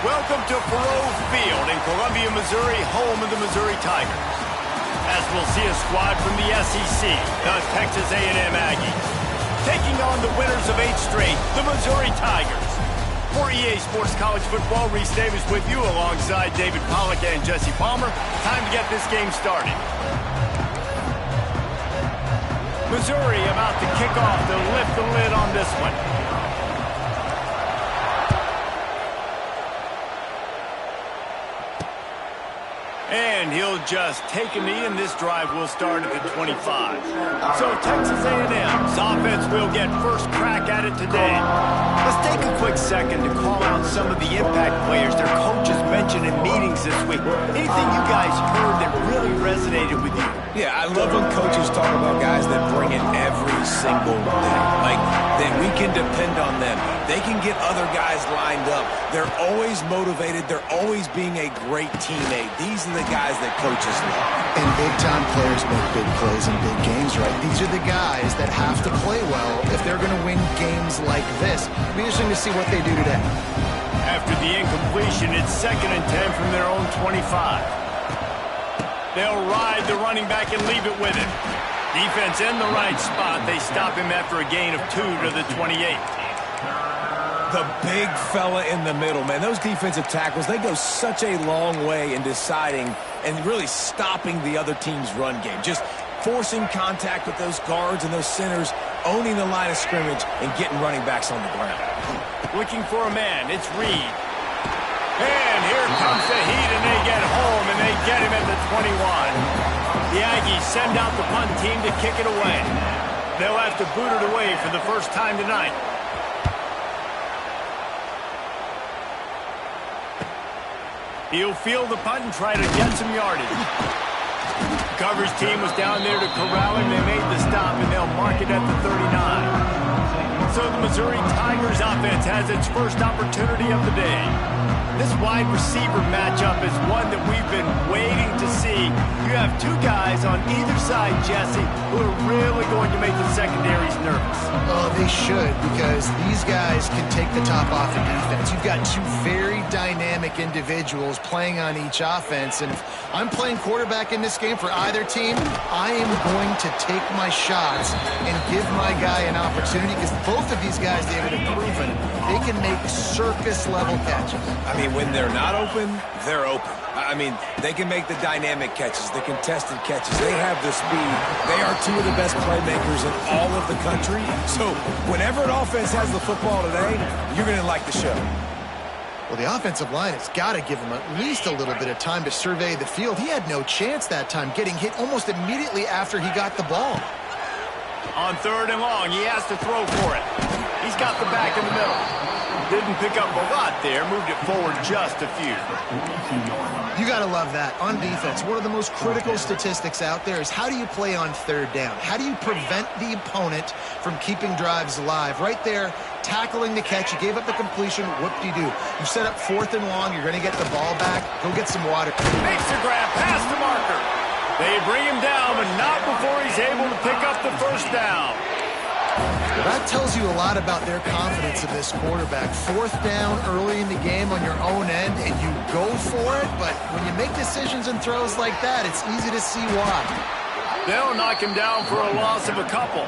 Welcome to Faurot Field in Columbia, Missouri, home of the Missouri Tigers. As we'll see a squad from the SEC, the Texas A&M Aggies, taking on the winners of 8 straight, the Missouri Tigers. For EA Sports College Football, Reese Davis with you alongside David Pollack and Jesse Palmer. Time to get this game started. Missouri about to kick off to lift the lid on this one. And he'll just take a knee, and this drive will start at the 25. So Texas A&M's offense will get first crack at it today. Let's take a quick second to call out some of the impact players their coaches mentioned in meetings this week. Anything you guys heard that really resonated with you? Yeah, I love when coaches talk about guys that bring it every single day. Like, that we can depend on them. They can get other guys lined up. They're always motivated. They're always being a great teammate. These are the guys that coaches love. And big-time players make big plays in big games, right? These are the guys that have to play well if they're going to win games like this. It'll be interesting to see what they do today. After the incompletion, it's 2nd and 10 from their own 25. They'll ride the running back and leave it with him. Defense in the right spot. They stop him after a gain of 2 to the 28. The big fella in the middle, man. Those defensive tackles, they go such a long way in deciding and really stopping the other team's run game. Just forcing contact with those guards and those centers, owning the line of scrimmage, and getting running backs on the ground. Looking for a man. It's Reed. And here comes the heat, and they get home, and they get him at the 21. The Aggies send out the punt team to kick it away. They'll have to boot it away for the first time tonight. He'll field the punt and try to get some yardage. The coverage team was down there to corral him. They made the stop, and they'll mark it at the 39. So the Missouri Tigers offense has its first opportunity of the day. This wide receiver matchup is one that we've been waiting to see. You have 2 guys on either side, Jesse, who are really going to make the secondaries nervous. Oh, they should, because these guys can take the top off the defense. You've got 2 very dynamic individuals playing on each offense, and if I'm playing quarterback in this game for either team, I am going to take my shots and give my guy an opportunity, because both of these guys, David, have proven they can make circus-level catches. I mean, when they're not open, they're open. I mean, they can make the dynamic catches, the contested catches. They have the speed. They are 2 of the best playmakers in all of the country. So whenever an offense has the football today, you're going to like the show. Well, the offensive line has got to give him at least a little bit of time to survey the field. He had no chance that time, getting hit almost immediately after he got the ball. On 3rd and long, he has to throw for it. He's got the back in the middle. Didn't pick up a lot there, moved it forward just a few. You got to love that. On defense, one of the most critical statistics out there is how do you play on 3rd down? How do you prevent the opponent from keeping drives alive? Right there, tackling the catch. You gave up the completion. Whoop-de-doo. You set up 4th and long. You're going to get the ball back. Go get some water. Makes the grab past the marker. They bring him down, but not before he's able to pick up the first down. Well, that tells you a lot about their confidence in this quarterback. 4th down early in the game on your own end, and you go for it, but when you make decisions and throws like that, it's easy to see why. They'll knock him down for a loss of a couple.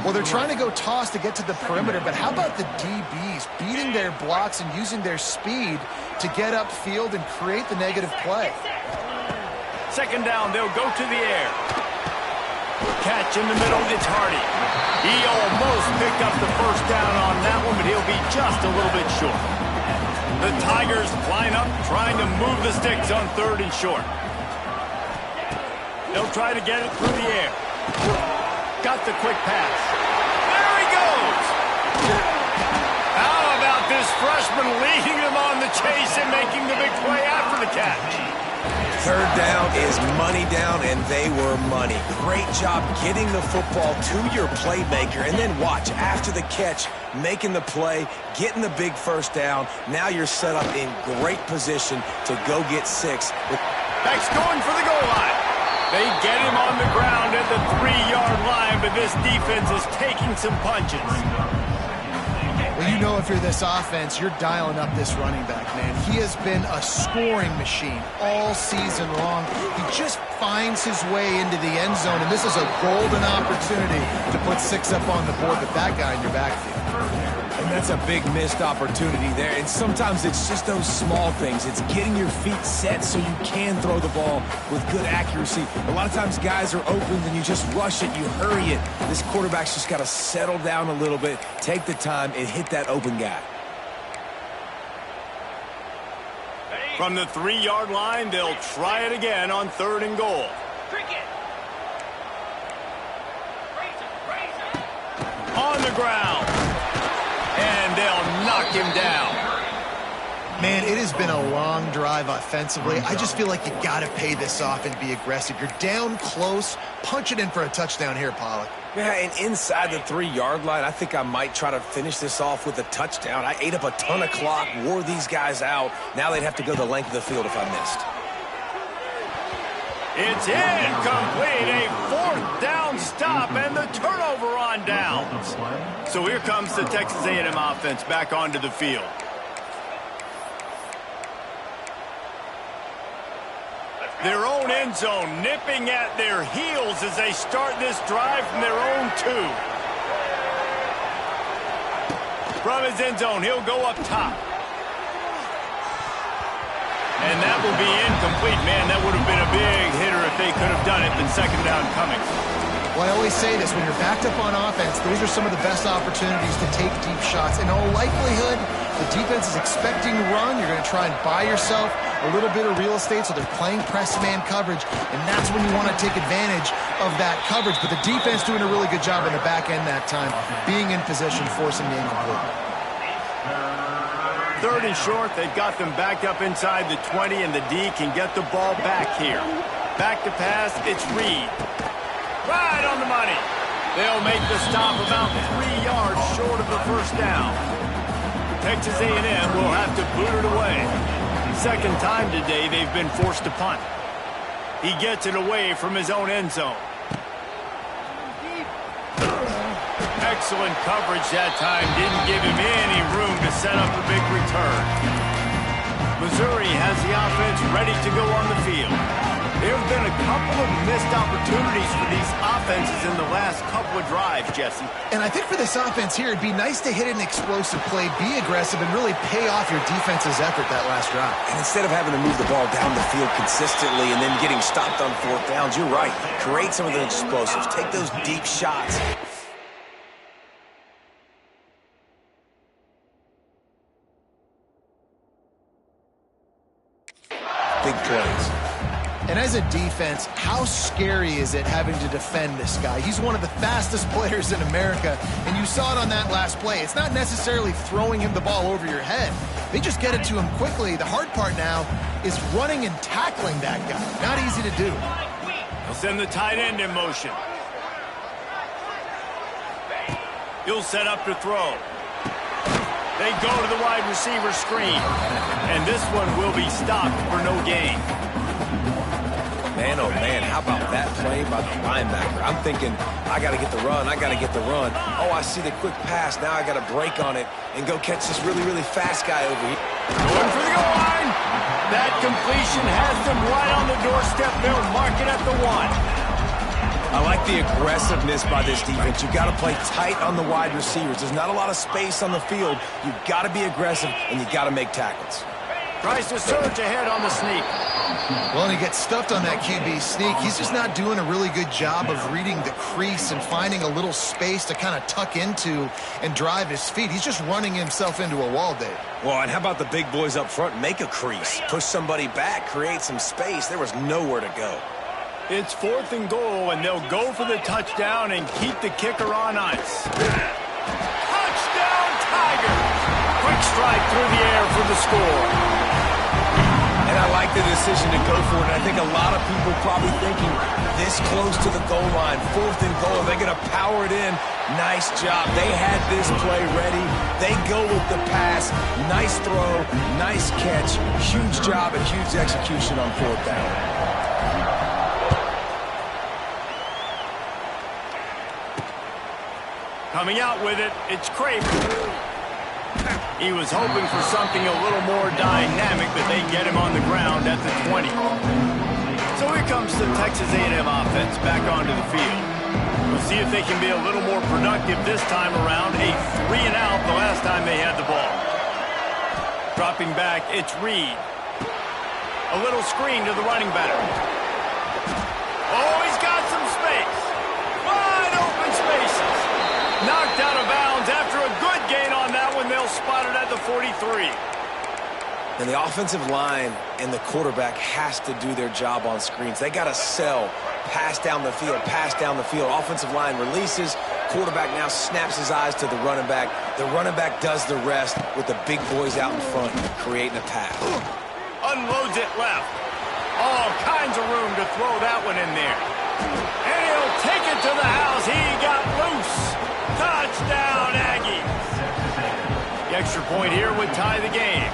Well, they're trying to go toss to get to the perimeter, but how about the DBs beating their blocks and using their speed to get upfield and create the negative play? 2nd down, they'll go to the air. Catch in the middle, it's Hardy. He almost picked up the first down on that one, but he'll be just a little bit short. The Tigers line up, trying to move the sticks on 3rd and short. They'll try to get it through the air. Got the quick pass. There he goes! How about this freshman leading them on the chase and making the big play after the catch? 3rd down is money down, and they were money. Great job getting the football to your playmaker, and then watch, after the catch, making the play, getting the big 1st down. Now you're set up in great position to go get 6. Back's going for the goal line. They get him on the ground at the 3-yard line, but this defense is taking some punches. Well, you know if you're this offense, you're dialing up this running back, man. He has been a scoring machine all season long. He just finds his way into the end zone, and this is a golden opportunity to put 6 up on the board with that guy in your backfield. And that's a big missed opportunity there. And sometimes it's just those small things. It's getting your feet set so you can throw the ball with good accuracy. A lot of times guys are open and you just rush it, you hurry it. This quarterback's just got to settle down a little bit, take the time, and hit that open guy. From the 3-yard line, they'll try it again on 3rd and goal. On the ground. And they'll knock him down. Man, it has been a long drive offensively. I just feel like you got to pay this off and be aggressive. You're down close. Punch it in for a touchdown here, Pollack. Yeah, and inside the 3-yard line, I think I might try to finish this off with a touchdown. I ate up a ton of clock, wore these guys out. Now they'd have to go the length of the field if I missed. It's incomplete, a 4th down stop, and the turnover on downs. So here comes the Texas A&M offense back onto the field. Their own end zone nipping at their heels as they start this drive from their own 2. From his end zone, he'll go up top. And that will be incomplete. Man, that would have been a big hitter if they could have done it. Then 2nd down coming. Well, I always say this, when you're backed up on offense, those are some of the best opportunities to take deep shots. In all likelihood, the defense is expecting to run. You're going to try and buy yourself a little bit of real estate, so they're playing press man coverage, and that's when you want to take advantage of that coverage. But the defense doing a really good job in the back end that time, being in position, forcing the incomplete. 3rd and short, they've got them backed up inside the 20, and the D can get the ball back here. Back to pass, it's Reed. Right on the money. They'll make the stop about 3 yards short of the 1st down. Texas A&M will have to boot it away. 2nd time today they've been forced to punt. He gets it away from his own end zone. Excellent coverage that time. Didn't give him any room to set up a big return. Missouri has the offense ready to go on the field. There have been a couple of missed opportunities for these offenses in the last couple of drives, Jesse. And I think for this offense here, it'd be nice to hit an explosive play, be aggressive, and really pay off your defense's effort that last drive. And instead of having to move the ball down the field consistently and then getting stopped on 4th downs, you're right. Create some of the explosives. Take those deep shots. Big plays. And as a defense, how scary is it having to defend this guy? He's one of the fastest players in America, and you saw it on that last play. It's not necessarily throwing him the ball over your head. They just get it to him quickly. The hard part now is running and tackling that guy. Not easy to do. They'll send the tight end in motion. He'll set up to throw. They go to the wide receiver screen. And this one will be stopped for no gain. Man, oh man, how about that play by the linebacker? I'm thinking, I got to get the run, I got to get the run. Oh, I see the quick pass, now I got to break on it and go catch this really, really fast guy over here. Going for the goal line. That completion has them right on the doorstep. They'll mark it at the 1. I like the aggressiveness by this defense. You got to play tight on the wide receivers. There's not a lot of space on the field. You got to be aggressive, and you got to make tackles. Tries to surge ahead on the sneak. Well, and he gets stuffed on that QB sneak. He's just not doing a really good job of reading the crease and finding a little space to kind of tuck into and drive his feet. He's just running himself into a wall, Dave. Well, and how about the big boys up front? Make a crease. Push somebody back. Create some space. There was nowhere to go. It's 4th and goal, and they'll go for the touchdown and keep the kicker on ice. Touchdown, Tigers! Quick strike through the air for the score. And I like the decision to go for it. And I think a lot of people probably thinking this close to the goal line, 4th and goal, they're going to power it in. Nice job. They had this play ready. They go with the pass. Nice throw, nice catch. Huge job and huge execution on 4th down. Coming out with it, it's Craven. He was hoping for something a little more dynamic, but they get him on the ground at the 20. So here comes the Texas A&M offense back onto the field. We'll see if they can be a little more productive this time around. A 3-and-out the last time they had the ball. Dropping back, it's Reed. A little screen to the running back. Oh, he's got some space. Wide open spaces. Knocked out of bounds after a good gain on that one. They'll spot it at the 43. And the offensive line and the quarterback has to do their job on screens. They got to sell. Pass down the field, pass down the field. Offensive line releases. Quarterback now snaps his eyes to the running back. The running back does the rest with the big boys out in front creating a pass. Unloads it left. All kinds of room to throw that one in there. And he'll take it to the house. He got loose. Touchdown, Aggies. The extra point here would tie the game.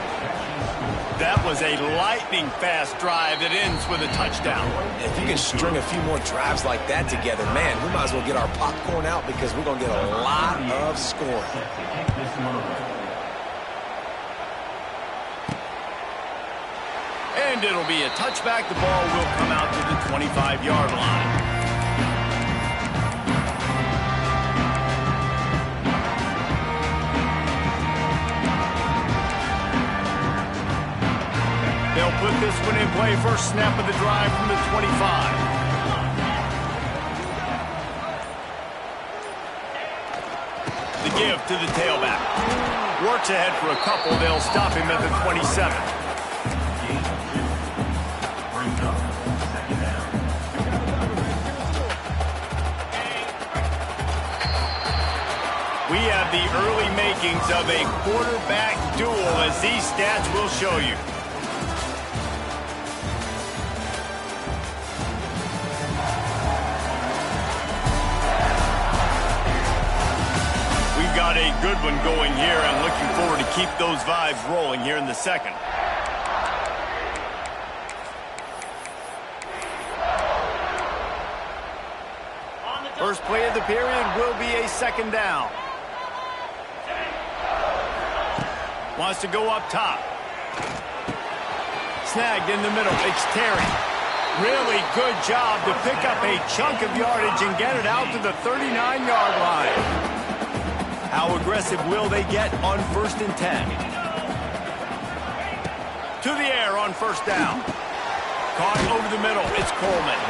That was a lightning-fast drive that ends with a touchdown. If you can string a few more drives like that together, man, we might as well get our popcorn out because we're going to get a lot of scoring. And it'll be a touchback. The ball will come out to the 25-yard line. They'll put this one in play. First snap of the drive from the 25. The give to the tailback. Works ahead for a couple. They'll stop him at the 27. We have the early makings of a quarterback duel, as these stats will show you. Got a good one going here. I'm looking forward to keep those vibes rolling here in the second. First play of the period will be a second down. Wants to go up top. Snagged in the middle. It's Terry. Really good job to pick up a chunk of yardage and get it out to the 39-yard line. How aggressive will they get on 1st and 10? To the air on first down. Caught over the middle. It's Coleman.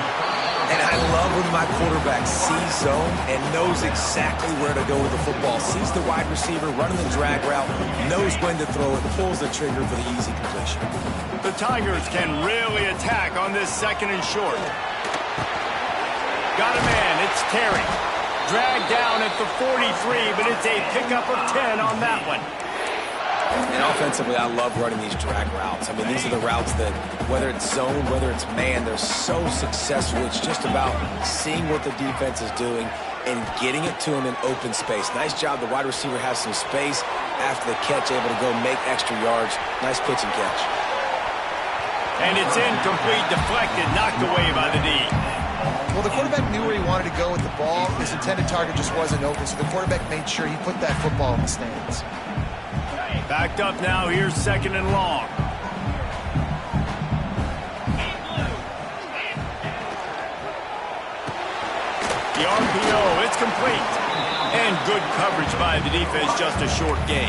And I love when my quarterback sees zone and knows exactly where to go with the football. Sees the wide receiver running the drag route, knows when to throw it, pulls the trigger for the easy completion. The Tigers can really attack on this second and short. Got a man. It's Terry. Dragged down at the 43, but it's a pickup of 10 on that one. And offensively, I love running these drag routes. I mean, these are the routes that, whether it's zone, whether it's man, they're so successful. It's just about seeing what the defense is doing and getting it to him in open space. Nice job. The wide receiver has some space after the catch, able to go make extra yards. Nice pitch and catch. And it's incomplete, deflected, knocked away by the D. Well, the quarterback knew where he wanted to go with the ball. His intended target just wasn't open, so the quarterback made sure he put that football in the stands. Backed up now. Here's second and long. The RPO, it's complete. And good coverage by the defense, just a short gain.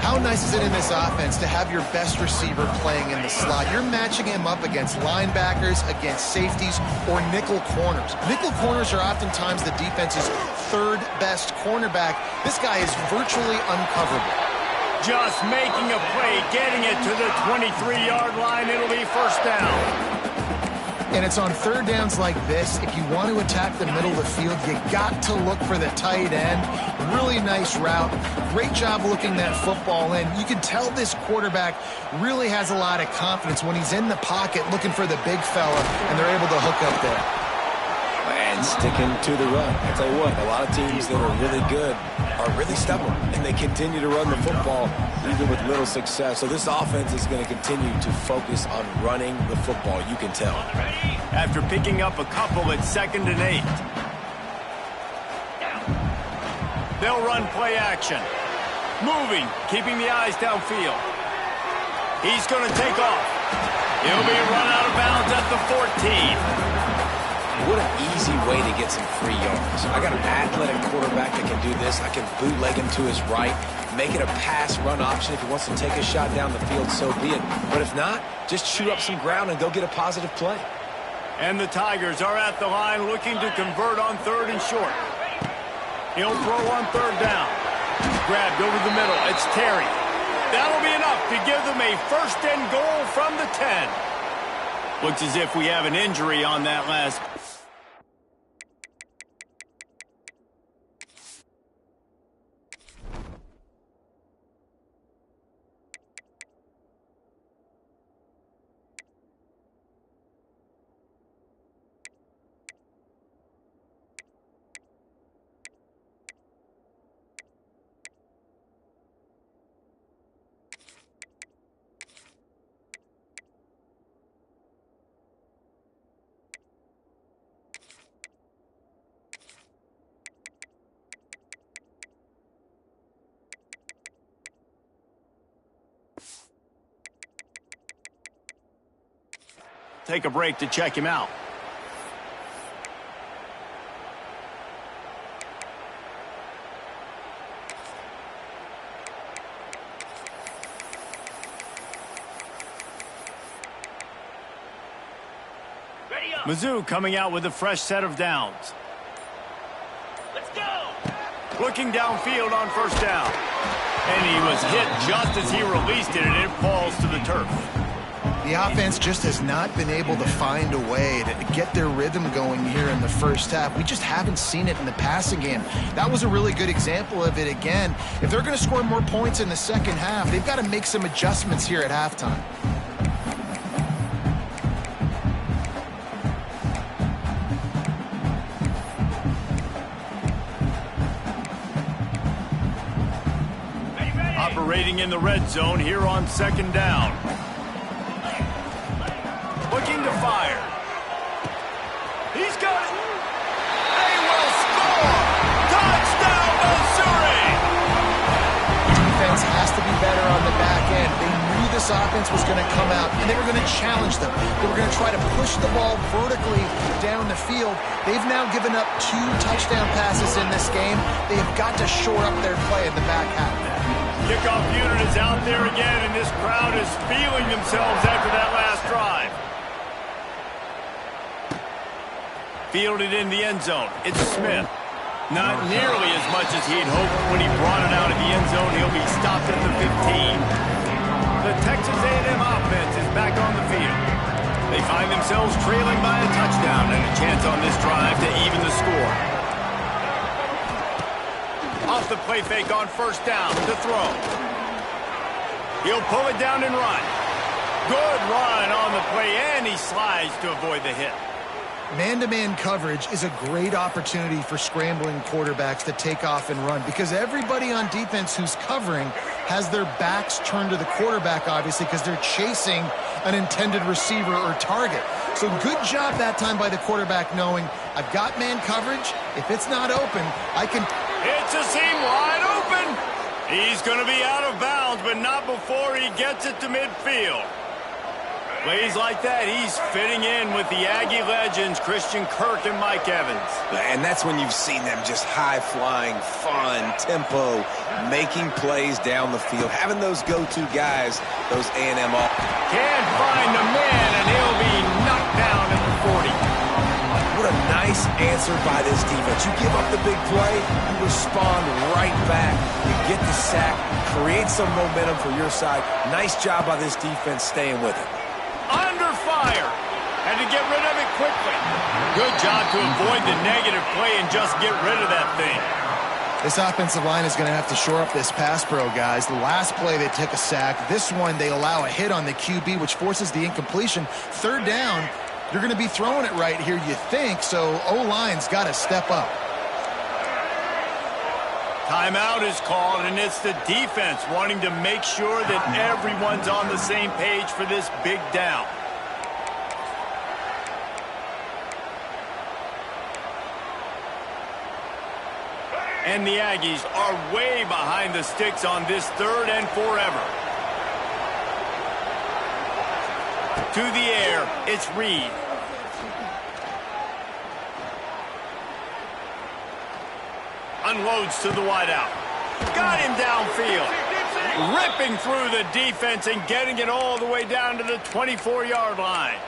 How nice is it in this offense to have your best receiver playing in the slot? You're matching him up against linebackers, against safeties, or nickel corners. Nickel corners are oftentimes the defense's third best cornerback. This guy is virtually uncoverable. Just making a play, getting it to the 23-yard line. It'll be first down. And it's on third downs like this. If you want to attack the middle of the field, you got to look for the tight end. Really nice route. Great job looking that football in. You can tell this quarterback really has a lot of confidence when he's in the pocket looking for the big fella, and they're able to hook up there. And sticking to the run. I'll tell you what, a lot of teams that are really good are really stubborn, and they continue to run the football even with little success. So this offense is going to continue to focus on running the football, you can tell. After picking up a couple at 2nd and 8. They'll run play action. Moving, keeping the eyes downfield. He's going to take off. He'll be run out of bounds at the 14. What an easy way to get some free yards. I got an athletic quarterback that can do this. I can bootleg him to his right, make it a pass-run option. If he wants to take a shot down the field, so be it. But if not, just chew up some ground and go get a positive play. And the Tigers are at the line looking to convert on 3rd and short. He'll throw on 3rd down. Grabbed over the middle. It's Terry. That'll be enough to give them a 1st and goal from the 10. Looks as if we have an injury on that last. Take a break to check him out. Mizzou coming out with a fresh set of downs. Let's go! Looking downfield on 1st down. And he was hit just as he released it, and it falls to the turf. The offense just has not been able to find a way to get their rhythm going here in the 1st half. We just haven't seen it in the passing game. That was a really good example of it again. If they're going to score more points in the 2nd half, they've got to make some adjustments here at halftime. Operating in the red zone here on 2nd down. Looking to fire. He's got it. They will score. Touchdown, Missouri. Defense has to be better on the back end. They knew this offense was going to come out, and they were going to challenge them. They were going to try to push the ball vertically down the field. They've now given up 2 touchdown passes in this game. They have got to shore up their play in the back half. Kickoff unit is out there again, and this crowd is feeling themselves after that last drive. Fielded in the end zone. It's Smith. Not nearly as much as he'd hoped when he brought it out of the end zone. He'll be stopped at the 15. The Texas A&M offense is back on the field. They find themselves trailing by a touchdown and a chance on this drive to even the score. Off the play fake on 1st down to throw. He'll pull it down and run. Good run on the play, and he slides to avoid the hit. Man-to-man coverage is a great opportunity for scrambling quarterbacks to take off and run because everybody on defense who's covering has their backs turned to the quarterback, obviously, because they're chasing an intended receiver or target. So good job that time by the quarterback knowing, I've got man coverage. If it's not open, I can... It's a seam wide open. He's going to be out of bounds, but not before he gets it to midfield. Plays like that, he's fitting in with the Aggie legends, Christian Kirk and Mike Evans. And that's when you've seen them just high-flying, fun, tempo, making plays down the field, having those go-to guys, those A&M all. Can't find the man, and he'll be knocked down at the 40. What a nice answer by this defense. You give up the big play, you respond right back, you get the sack, create some momentum for your side. Nice job by this defense staying with it. Under fire. Had to get rid of it quickly. Good job to avoid the negative play and just get rid of that thing. This offensive line is going to have to shore up this pass pro, guys. The last play they took a sack. This one they allow a hit on the QB, which forces the incompletion. 3rd down, you're going to be throwing it right here, you think, so O-line's got to step up. Timeout is called, and it's the defense wanting to make sure that everyone's on the same page for this big down. And the Aggies are way behind the sticks on this 3rd and forever. To the air, it's Reed. Unloads to the wideout. Got him downfield. Ripping through the defense and getting it all the way down to the 24-yard line.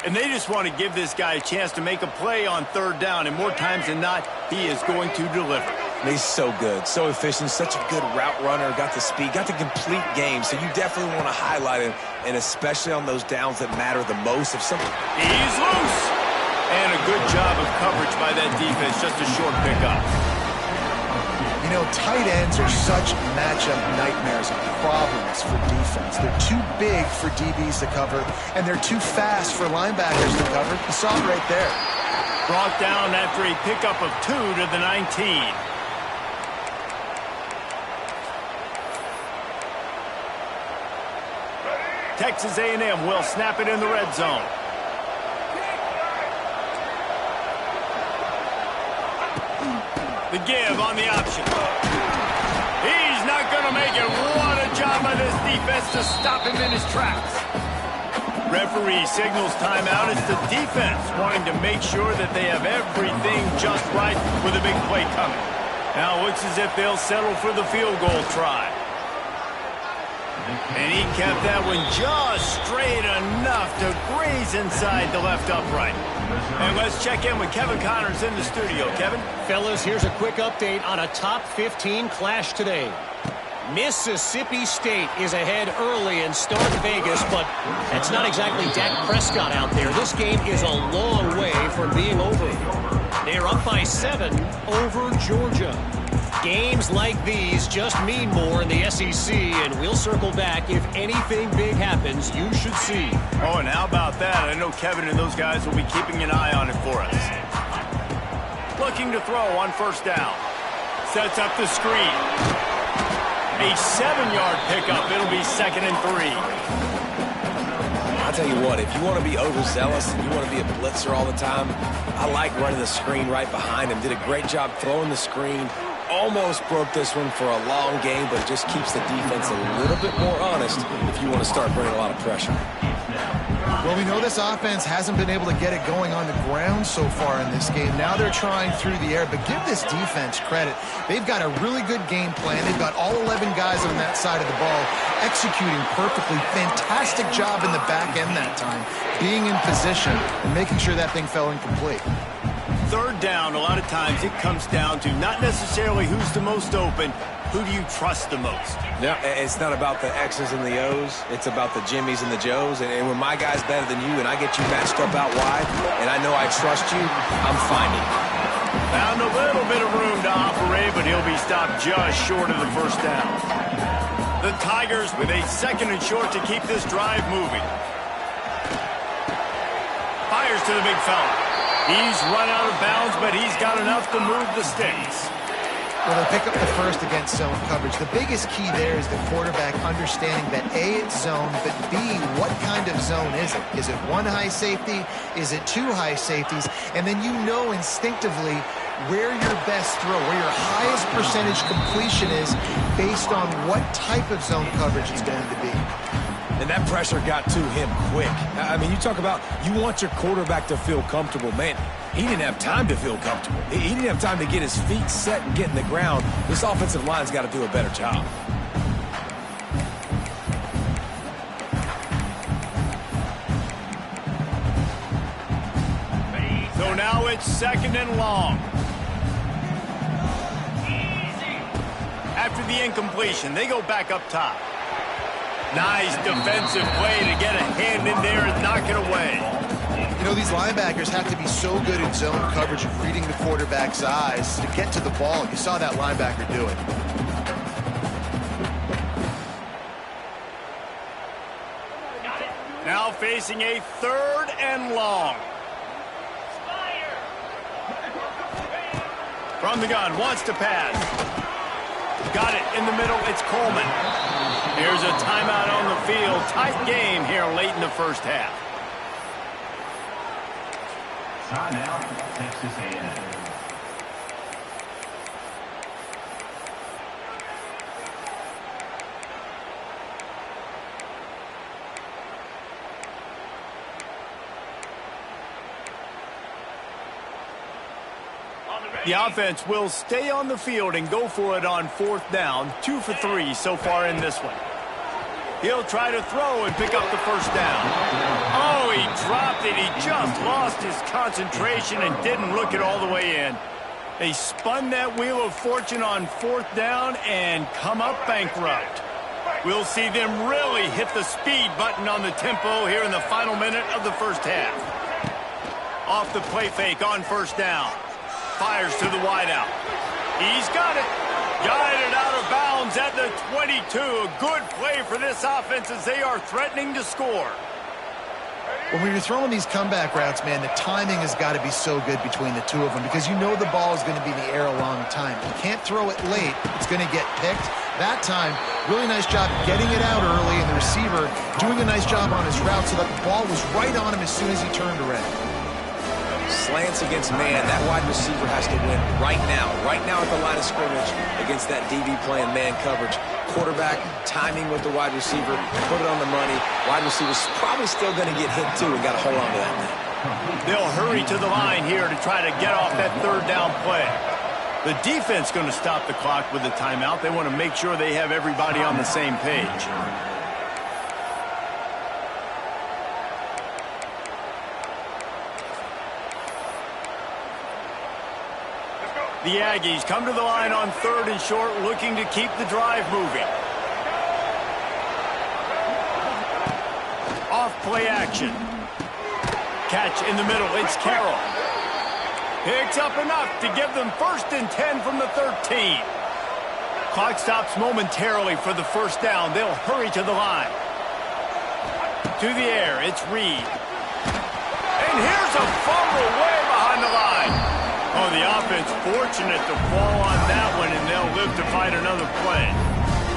And they just want to give this guy a chance to make a play on 3rd down, and more times than not, he is going to deliver. He's so good, so efficient, such a good route runner, got the speed, got the complete game, so you definitely want to highlight him, and especially on those downs that matter the most. He's loose! And a good job of coverage by that defense, just a short pickup. You know, tight ends are such matchup nightmares and problems for defense. They're too big for DBs to cover, and they're too fast for linebackers to cover. You saw it right there. Brought down after a pickup of 2 to the 19. Texas A&M will snap it in the red zone. The give on the option. He's not going to make it. What a job by this defense to stop him in his tracks. Referee signals timeout. It's the defense wanting to make sure that they have everything just right with a big play coming. Now it looks as if they'll settle for the field goal try. And he kept that one just straight enough to graze inside the left upright. And let's check in with Kevin Connors in the studio. Kevin? Fellas, here's a quick update on a top 15 clash today. Mississippi State is ahead early in Stark Vegas, but that's not exactly Dak Prescott out there. This game is a long way from being over. They're up by 7 over Georgia. Games like these just mean more in the SEC, and we'll circle back if anything big happens you should see. Oh, and how about that? I know Kevin and those guys will be keeping an eye on it for us. Looking to throw on 1st down. Sets up the screen. A 7-yard pickup. It'll be 2nd and 3. I'll tell you what, if you want to be overzealous and you want to be a blitzer all the time, I like running the screen right behind him. Did a great job throwing the screen. Almost broke this one for a long game, but it just keeps the defense a little bit more honest if you want to start bringing a lot of pressure. Well, we know this offense hasn't been able to get it going on the ground so far in this game. Now they're trying through the air, but give this defense credit. They've got a really good game plan. They've got all 11 guys on that side of the ball executing perfectly. Fantastic job in the back end that time, being in position and making sure that thing fell incomplete. 3rd down, a lot of times it comes down to not necessarily who's the most open, who do you trust the most? Yeah, it's not about the X's and the O's. It's about the Jimmys and the Joes. And when my guy's better than you and I get you matched up out wide and I know I trust you, I'm finding you. Found a little bit of room to operate, but he'll be stopped just short of the 1st down. The Tigers with a 2nd and short to keep this drive moving. Fires to the big fella. He's run out of bounds, but he's got enough to move the sticks. Well, they pick up the first against zone coverage. The biggest key there is the quarterback understanding that A, it's zone, but B, what kind of zone is it? Is it 1 high safety? Is it 2 high safeties? And then you know instinctively where your best throw, where your highest percentage completion is based on what type of zone coverage it's going to be. And that pressure got to him quick. I mean, you talk about you want your quarterback to feel comfortable. Man, he didn't have time to feel comfortable. He didn't have time to get his feet set and get in the ground. This offensive line's got to do a better job. So now it's 2nd and long. After the incompletion, they go back up top. Nice defensive play to get a hand in there and knock it away. You know, these linebackers have to be so good in zone coverage of reading the quarterback's eyes to get to the ball. You saw that linebacker do it. Now facing a 3rd and long. From the gun, wants to pass. Got it in the middle, it's Coleman. Here's a timeout on the field. Tight game here late in the 1st half. Timeout, Texas A&M. The offense will stay on the field and go for it on 4th down. 2 for 3 so far in this one. He'll try to throw and pick up the first down. Oh, he dropped it. He just lost his concentration and didn't look it all the way in. They spun that wheel of fortune on 4th down and come up bankrupt. We'll see them really hit the speed button on the tempo here in the final minute of the first half. Off the play fake on 1st down. Fires to the wideout. He's got it. Guided out of bounds at the 22. A good play for this offense as they are threatening to score. When you're throwing these comeback routes, man, the timing has got to be so good between the two of them because you know the ball is going to be in the air a long time. You can't throw it late. It's going to get picked. That time, really nice job getting it out early, and the receiver doing a nice job on his route so that the ball was right on him as soon as he turned around. Slants against man, that wide receiver has to win right now at the line of scrimmage against that DB playing man coverage. Quarterback, timing with the wide receiver, put it on the money. Wide receiver's probably still going to get hit too and got to hold on to that now. They'll hurry to the line here to try to get off that 3rd down play. The defense going to stop the clock with a timeout. They want to make sure they have everybody on the same page. The Aggies come to the line on 3rd and short, looking to keep the drive moving. Off play action. Catch in the middle. It's Carroll. Picks up enough to give them 1st and 10 from the 13. Clock stops momentarily for the 1st down. They'll hurry to the line. To the air. It's Reed. And here's a fumble way behind the line. Oh, the offense fortunate to fall on that one, and they'll live to fight another play.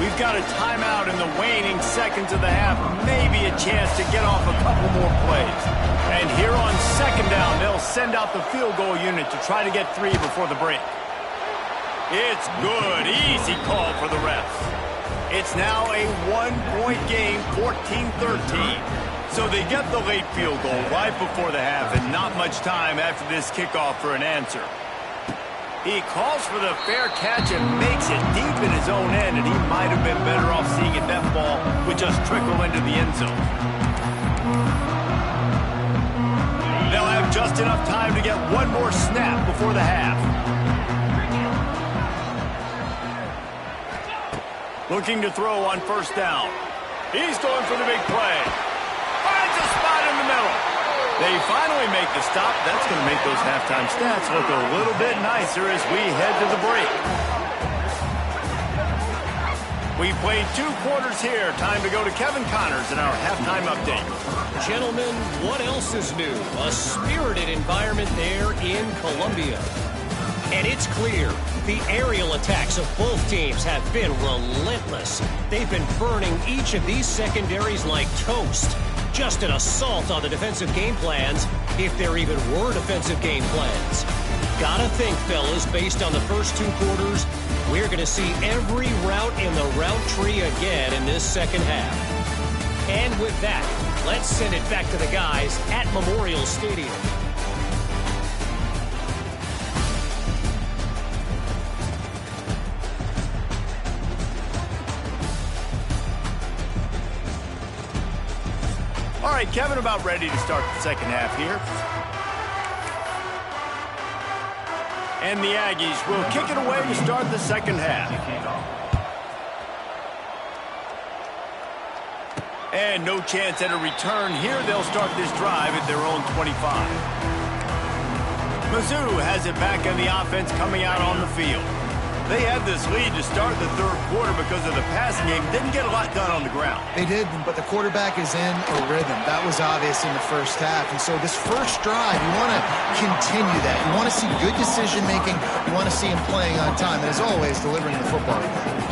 We've got a timeout in the waning seconds of the half, maybe a chance to get off a couple more plays. And here on 2nd down, they'll send out the field goal unit to try to get 3 before the break. It's good. Easy call for the refs. It's now a 1-point game, 14-13. So they get the late field goal right before the half and not much time after this kickoff for an answer. He calls for the fair catch and makes it deep in his own end, and he might have been better off seeing it that ball would just trickle into the end zone. They'll have just enough time to get one more snap before the half. Looking to throw on 1st down. He's going for the big play. Finds a spot in the middle. They finally make the stop. That's going to make those halftime stats look a little bit nicer as we head to the break. We played 2 quarters here. Time to go to Kevin Connors in our halftime update. Gentlemen, what else is new? A spirited environment there in Columbia. And it's clear the aerial attacks of both teams have been relentless. They've been burning each of these secondaries like toast. Just an assault on the defensive game plans, if there even were defensive game plans. Gotta think, fellas, based on the first 2 quarters, we're going to see every route in the route tree again in this 2nd half. And with that, let's send it back to the guys at Memorial Stadium. All right, Kevin, about ready to start the 2nd half here. And the Aggies will kick it away to start the 2nd half. And no chance at a return here. They'll start this drive at their own 25. Mizzou has it back in the offense coming out on the field. They had this lead to start the 3rd quarter because of the passing game. Didn't get a lot done on the ground. They did, but the quarterback is in a rhythm. That was obvious in the 1st half. And so this first drive, you want to continue that. You want to see good decision-making. You want to see him playing on time. And as always, delivering the football.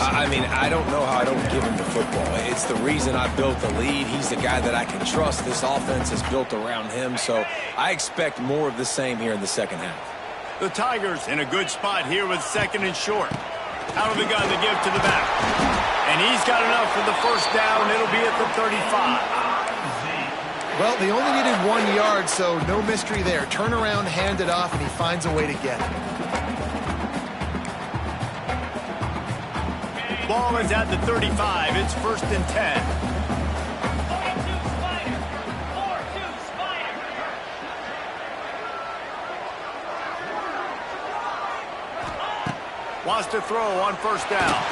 I mean, I don't know how I don't give him the football. It's the reason I built the lead. He's the guy that I can trust. This offense is built around him. So I expect more of the same here in the 2nd half. The Tigers in a good spot here with 2nd and short. Out of the gun to give to the back. And he's got enough for the 1st down. It'll be at the 35. Well, they only needed 1 yard, so no mystery there. Turn around, hand it off, and he finds a way to get it. Ball is at the 35. It's 1st and 10. Wants to throw on 1st down.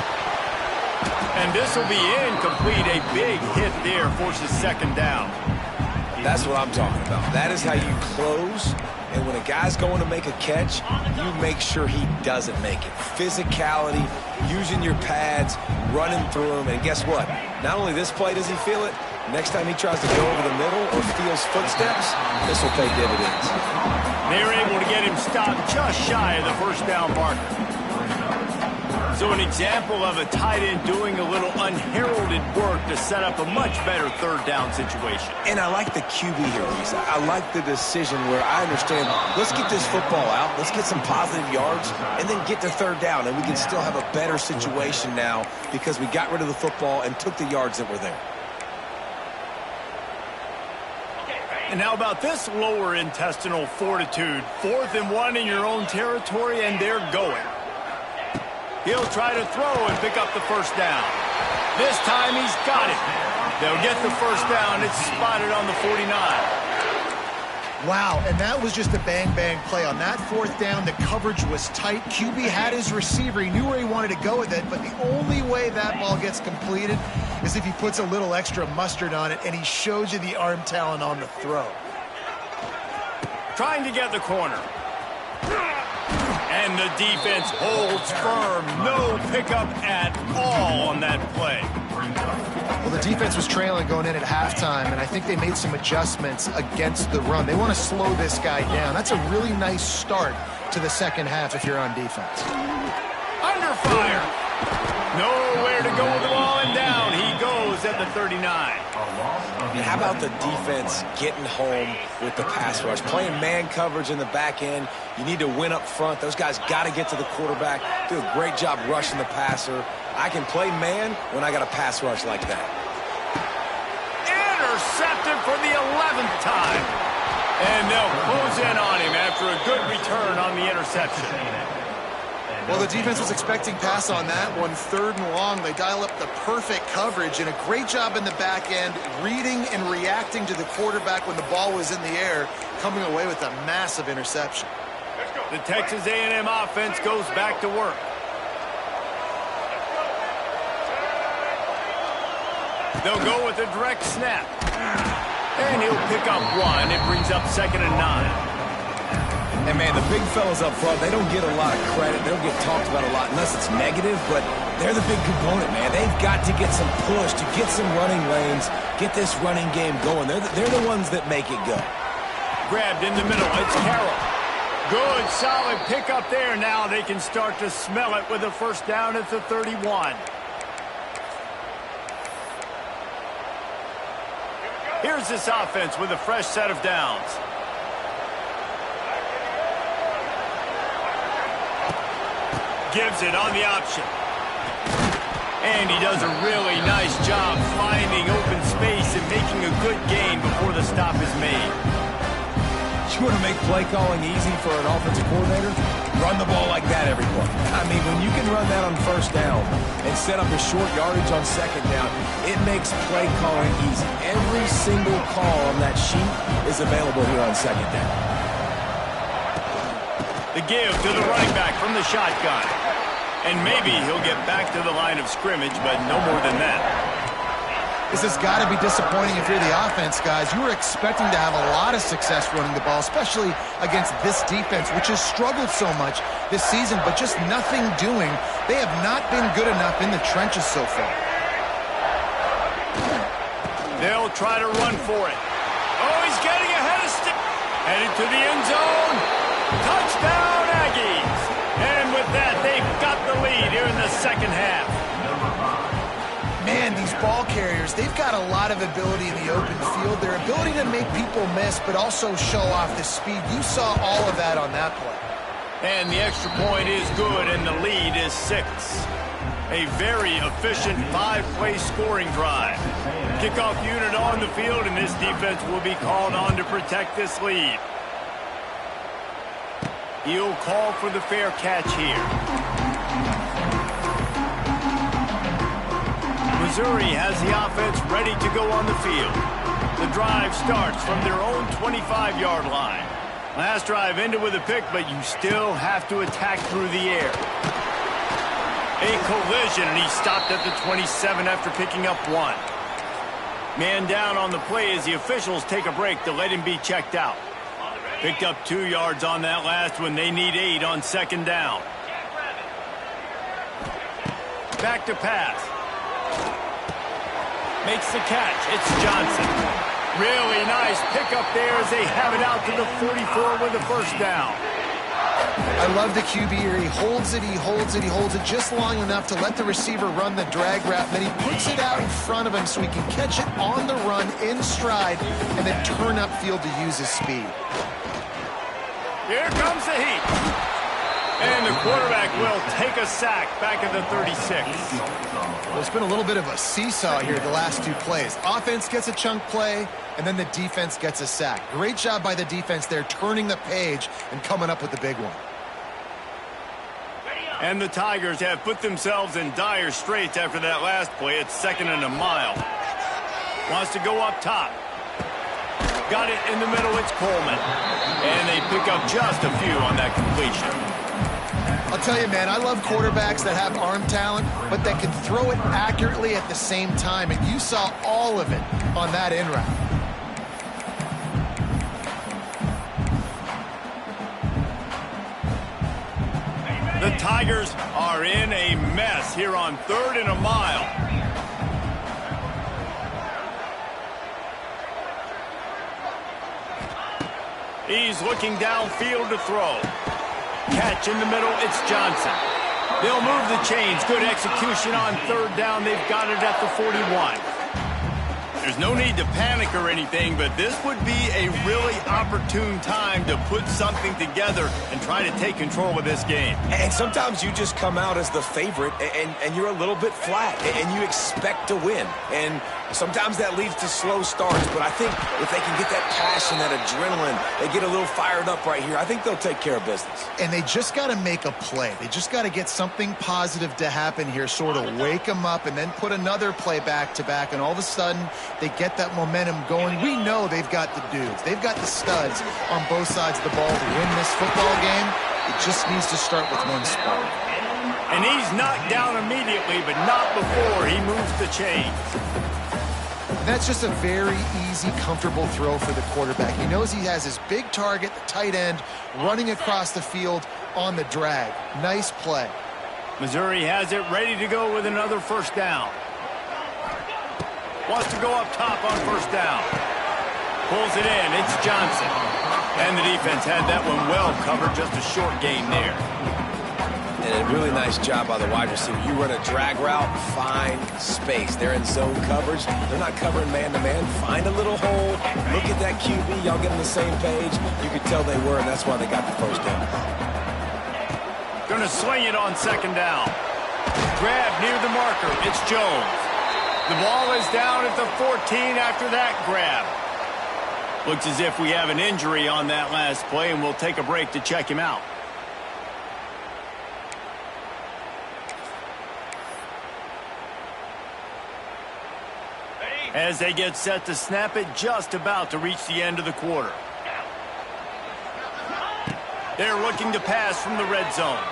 And this will be incomplete. A big hit there forces 2nd down. That's what I'm talking about. That is how you close. And when a guy's going to make a catch, you make sure he doesn't make it. Physicality, using your pads, running through him. And guess what? Not only this play does he feel it, next time he tries to go over the middle or feels footsteps, this will pay dividends. They're able to get him stopped just shy of the 1st down marker. So an example of a tight end doing a little unheralded work to set up a much better 3rd down situation. And I like the QB here, Reese. I like the decision where I understand, let's get this football out, let's get some positive yards, and then get to 3rd down, and we can still have a better situation now because we got rid of the football and took the yards that were there. And how about this lower intestinal fortitude? 4th and 1 in your own territory, and they're going. He'll try to throw and pick up the 1st down. This time he's got it. They'll get the 1st down. It's spotted on the 49. Wow, and that was just a bang-bang play. On that 4th down, the coverage was tight. QB had his receiver. He knew where he wanted to go with it, but the only way that ball gets completed is if he puts a little extra mustard on it, and he shows you the arm talent on the throw. Trying to get the corner. And the defense holds firm. No pickup at all on that play. Well, the defense was trailing going in at halftime, and I think they made some adjustments against the run. They want to slow this guy down. That's a really nice start to the 2nd half if you're on defense. Under fire. Nowhere to go with the ball, and down he goes at the 39. How about the defense getting home with the pass rush? Playing man coverage in the back end. You need to win up front. Those guys got to get to the quarterback. Do a great job rushing the passer. I can play man when I got a pass rush like that. Intercepted for the 11th time. And they'll close in on him after a good return on the interception. Well, the defense was expecting pass on that one. 3rd and long. They dial up the perfect coverage and a great job in the back end, reading and reacting to the quarterback when the ball was in the air, coming away with a massive interception. The Texas A&M offense goes back to work. They'll go with a direct snap. And he'll pick up 1. It brings up 2nd and 9. And, man, the big fellas up front, they don't get a lot of credit. They don't get talked about a lot unless it's negative, but they're the big component, man. They've got to get some push, to get some running lanes, get this running game going. They're the ones that make it go. Grabbed in the middle. It's Carroll. Good, solid pickup there. Now they can start to smell it with a 1st down at the 31. Here's this offense with a fresh set of downs. Gives it on the option. And he does a really nice job finding open space and making a good gain before the stop is made. You want to make play calling easy for an offensive coordinator? Run the ball like that every play. I mean, when you can run that on 1st down and set up a short yardage on 2nd down, it makes play calling easy. Every single call on that sheet is available here on 2nd down. The give to the running back from the shotgun. And maybe he'll get back to the line of scrimmage, but no more than that. This has got to be disappointing if you're the offense, guys. You were expecting to have a lot of success running the ball, especially against this defense, which has struggled so much this season, but just nothing doing. They have not been good enough in the trenches so far. They'll try to run for it. Oh, he's getting ahead of stick. Headed to the end zone. Touchdown, Aggies. And with that, they've got the lead here in the 2nd half. Man, these ball carriers, they've got a lot of ability in the open field. Their ability to make people miss, but also show off the speed. You saw all of that on that play. And the extra point is good, and the lead is 6. A very efficient 5-play scoring drive. Kickoff unit on the field, and this defense will be called on to protect this lead. He'll call for the fair catch here. Missouri has the offense ready to go on the field. The drive starts from their own 25-yard line. Last drive ended with a pick, but you still have to attack through the air. A collision, and he stopped at the 27 after picking up 1. Man down on the play as the officials take a break to let him be checked out. Picked up 2 yards on that last one. They need 8 on second down. Back to pass. Makes the catch. It's Johnson. Really nice pickup there as they have it out to the 44 with a first down. I love the QB here. He holds it, he holds it, he holds it just long enough to let the receiver run the drag route. Then he puts it out in front of him so he can catch it on the run in stride and then turn upfield to use his speed. Here comes the heat. And the quarterback will take a sack back at the 36. Well, it's been a little bit of a seesaw here the last 2 plays. Offense gets a chunk play, and then the defense gets a sack. Great job by the defense there, turning the page and coming up with the big one. And the Tigers have put themselves in dire straits after that last play. It's 2nd and a mile. Wants to go up top. Got it in the middle. It's Coleman. And they pick up just a few on that completion. I'll tell you, man, I love quarterbacks that have arm talent, but that can throw it accurately at the same time. And you saw all of it on that in route. The Tigers are in a mess here on 3rd and a mile. He's looking downfield to throw. Catch in the middle, it's Johnson. They'll move the chains. Good execution on 3rd down. They've got it at the 41. There's no need to panic or anything, but this would be a really opportune time to put something together and try to take control of this game. And sometimes you just come out as the favorite, and you're a little bit flat, and you expect to win. And sometimes that leads to slow starts, but I think if they can get that passion, that adrenaline, they get a little fired up right here, I think they'll take care of business. And they just got to make a play. They just got to get something positive to happen here, sort of wake them up, and then put another play back-to-back, and all of a sudden they get that momentum going. We know they've got the dudes. They've got the studs on both sides of the ball to win this football game. It just needs to start with one spark. And he's knocked down immediately, but not before he moves the chains. That's just a very easy, comfortable throw for the quarterback. He knows he has his big target, the tight end, running across the field on the drag. Nice play. Missouri has it ready to go with another first down. Wants to go up top on first down. Pulls it in. It's Johnson. And the defense had that one well covered. Just a short gain there. And a really nice job by the wide receiver. You run a drag route, find space. They're in zone coverage. They're not covering man-to-man. Find a little hole. Look at that QB. Y'all get on the same page. You could tell they were, and that's why they got the first down. Going to swing it on second down. Grab near the marker. It's Jones. The ball is down at the 14 after that grab. Looks as if we have an injury on that last play, and we'll take a break to check him out. As they get set to snap it, just about to reach the end of the quarter. They're looking to pass from the red zone.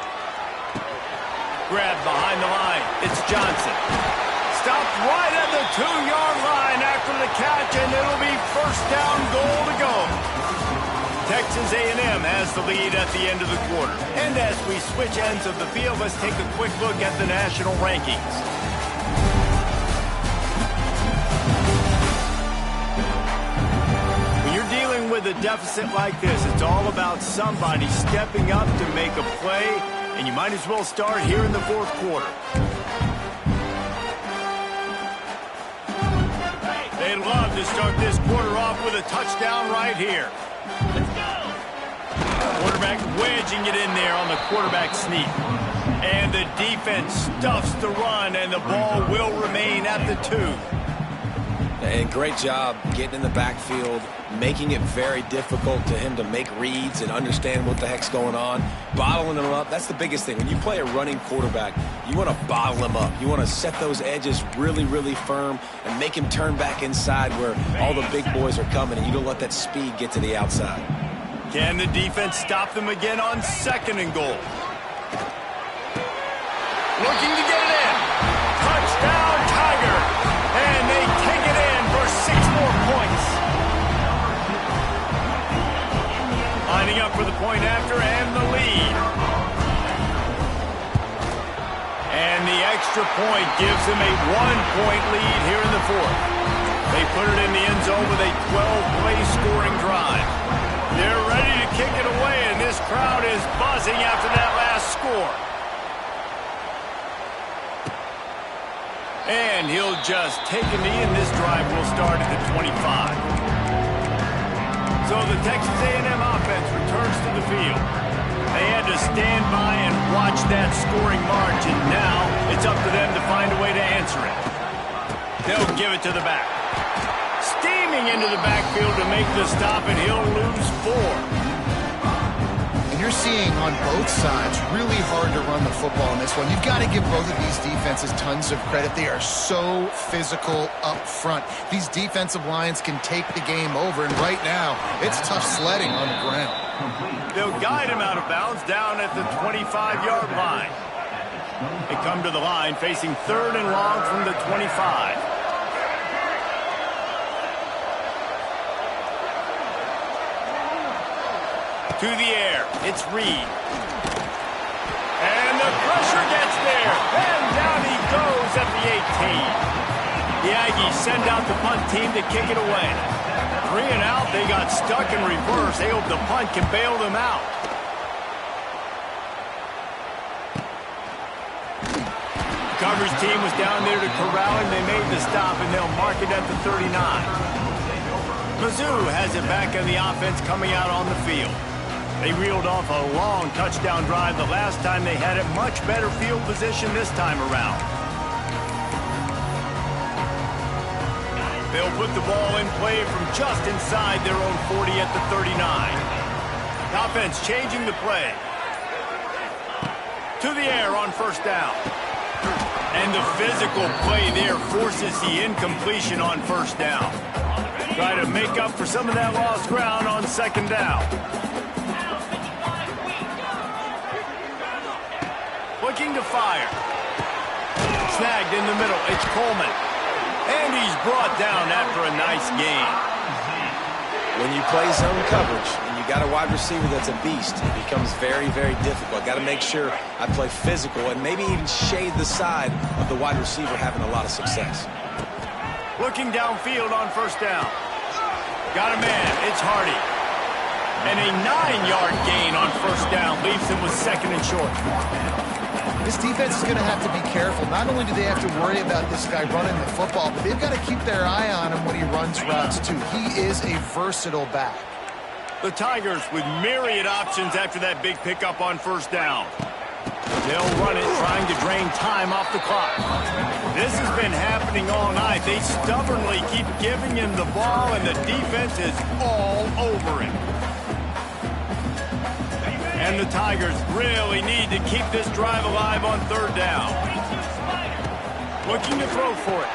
Grab behind the line. It's Johnson. Stopped right at the 2-yard line after the catch, and it'll be first down, goal to go. Texas A&M has the lead at the end of the quarter. And as we switch ends of the field, let's take a quick look at the national rankings. When you're dealing with a deficit like this, it's all about somebody stepping up to make a play, and you might as well start here in the fourth quarter. They'd love to start this quarter off with a touchdown right here. Let's go. Quarterback wedging it in there on the quarterback sneak. And the defense stuffs the run, and the ball will remain at the 2. And great job getting in the backfield, making it very difficult to him to make reads and understand what the heck's going on, bottling him up. That's the biggest thing. When you play a running quarterback, you want to bottle him up. You want to set those edges really, really firm and make him turn back inside where all the big boys are coming, and you don't let that speed get to the outside. Can the defense stop them again on 2nd and goal? Looking to get it in. Touchdown, Tiger. And they take it in for 6 more points. Lining up for the point after and the lead. And the extra point gives them a 1-point lead here in the 4th. They put it in the end zone with a 12-play scoring drive. They're ready to kick it away, and this crowd is buzzing after that last score. And he'll just take a knee, and this drive will start at the 25. So the Texas A&M offense returns to the field. They had to stand by and watch that scoring march, and now it's up to them to find a way to answer it. They'll give it to the back. Steaming into the backfield to make the stop, and he'll lose 4. And you're seeing on both sides really hard to run the football in this one. You've got to give both of these defenses tons of credit. They are so physical up front. These defensive lines can take the game over, and right now it's tough sledding on the ground. They'll guide him out of bounds down at the 25-yard line. They come to the line facing 3rd and long from the 25. To the air, it's Reed. And the pressure gets there. And down he goes at the 18. The Aggies send out the punt team to kick it away. 3 and out, they got stuck in reverse. They hope the punt can bail them out. The coverage team was down there to corral him. They made the stop, and they'll mark it at the 39. Mizzou has it back in the offense coming out on the field. They reeled off a long touchdown drive the last time they had it. Much better field position this time around. They'll put the ball in play from just inside their own 40 at the 39. The offense changing the play. To the air on 1st down. And the physical play there forces the incompletion on 1st down. Try to make up for some of that lost ground on 2nd down. Looking to fire. Snagged in the middle. It's Coleman. And he's brought down after a nice gain. When you play zone coverage and you got a wide receiver that's a beast, it becomes very, very difficult. Got to make sure I play physical and maybe even shade the side of the wide receiver having a lot of success. Looking downfield on 1st down. Got a man. It's Hardy. And a 9-yard gain on 1st down leaves him with 2nd and short. This defense is going to have to be careful. Not only do they have to worry about this guy running the football, but they've got to keep their eye on him when he runs routes, too. He is a versatile back. The Tigers with myriad options after that big pickup on 1st down. They'll run it, trying to drain time off the clock. This has been happening all night. They stubbornly keep giving him the ball, and the defense is all over him. And the Tigers really need to keep this drive alive on 3rd down. Looking to throw for it.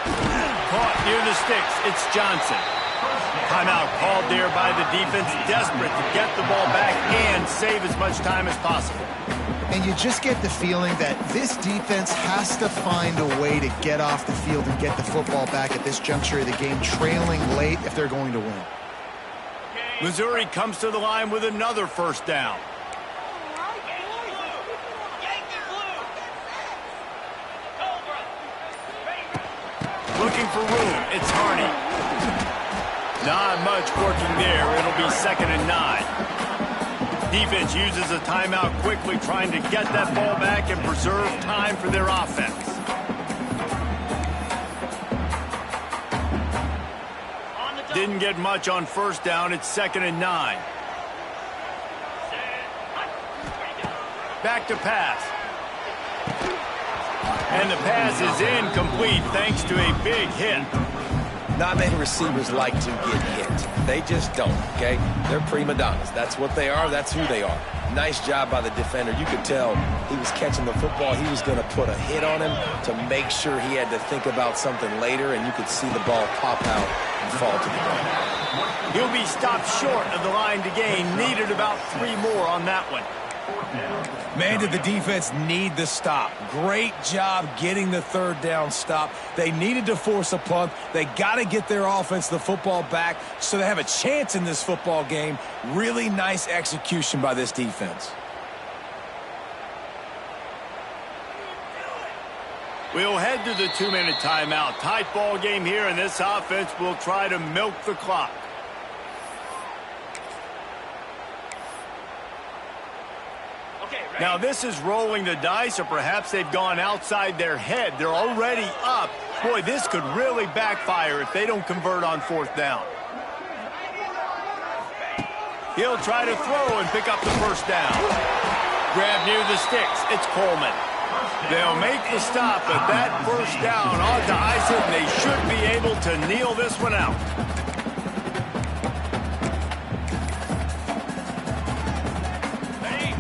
Caught near the sticks. It's Johnson. Timeout called there by the defense, desperate to get the ball back and save as much time as possible. And you just get the feeling that this defense has to find a way to get off the field and get the football back at this juncture of the game, trailing late if they're going to win. Missouri comes to the line with another 1st down. Looking for room. It's Harney. Not much working there. It'll be 2nd and 9. Defense uses a timeout quickly, trying to get that ball back and preserve time for their offense. Didn't get much on 1st down. It's 2nd and 9. Back to pass. And the pass is incomplete thanks to a big hit. Not many receivers like to get hit. They just don't, okay? They're prima donnas. That's what they are. That's who they are. Nice job by the defender. You could tell he was catching the football. He was going to put a hit on him to make sure he had to think about something later, and you could see the ball pop out and fall to the ground. He'll be stopped short of the line to gain. Needed about 3 more on that one. Man, did the defense need the stop. Great job getting the third down stop. They needed to force a punt. They got to get their offense the football back so they have a chance in this football game. Really nice execution by this defense. We'll head to the 2-minute timeout. Tight ball game here, and this offense will try to milk the clock. Now, this is rolling the dice, or perhaps they've gone outside their head. They're already up. Boy, this could really backfire if they don't convert on 4th down. He'll try to throw and pick up the first down. Grab near the sticks. It's Coleman. They'll make the stop, but that first down ought to ice it, and they should be able to kneel this one out.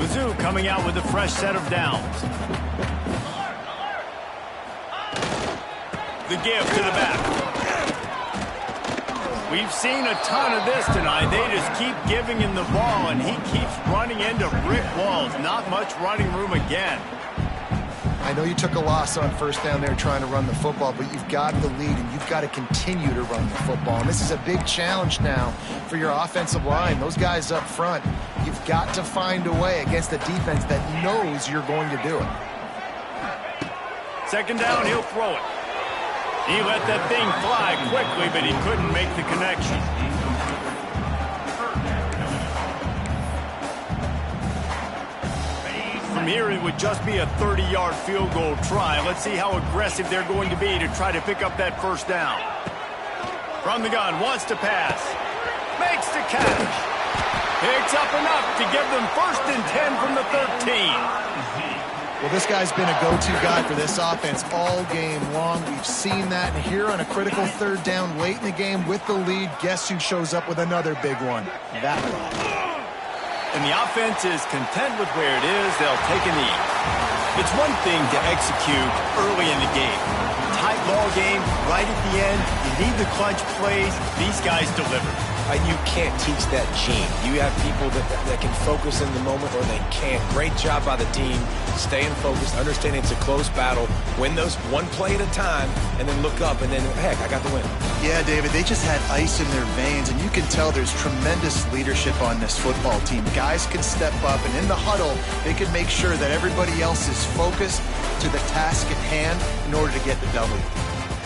Mizzou coming out with a fresh set of downs. The give to the back. We've seen a ton of this tonight. They just keep giving him the ball, and he keeps running into brick walls. Not much running room again. I know you took a loss on 1st down there trying to run the football, but you've got the lead, and you've got to continue to run the football. And this is a big challenge now for your offensive line. Those guys up front, you've got to find a way against a defense that knows you're going to do it. 2nd down, he'll throw it. He let that thing fly quickly, but he couldn't make the connection. From here, it would just be a 30-yard field goal try. Let's see how aggressive they're going to be to try to pick up that first down. From the gun, wants to pass. Makes the catch. Picks up enough to give them 1st and 10 from the 13. Well, this guy's been a go-to guy for this offense all game long. We've seen that. And here on a critical 3rd down late in the game with the lead, guess who shows up with another big one? That one. And the offense is content with where it is. They'll take a knee. It's one thing to execute early in the game. Tight ball game, right at the end, you need the clutch plays. These guys deliver. You can't teach that gene. You have people that can focus in the moment or they can't. Great job by the team, staying focused, understanding it's a close battle, win those one play at a time, and then look up, and then, heck, I got the win. Yeah, David, they just had ice in their veins, and you can tell there's tremendous leadership on this football team. Guys can step up, and in the huddle, they can make sure that everybody else is focused to the task at hand in order to get the W.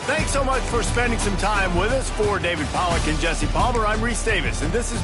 Thanks so much for spending some time with us. For David Pollack and Jesse Palmer, I'm Reese Davis, and this is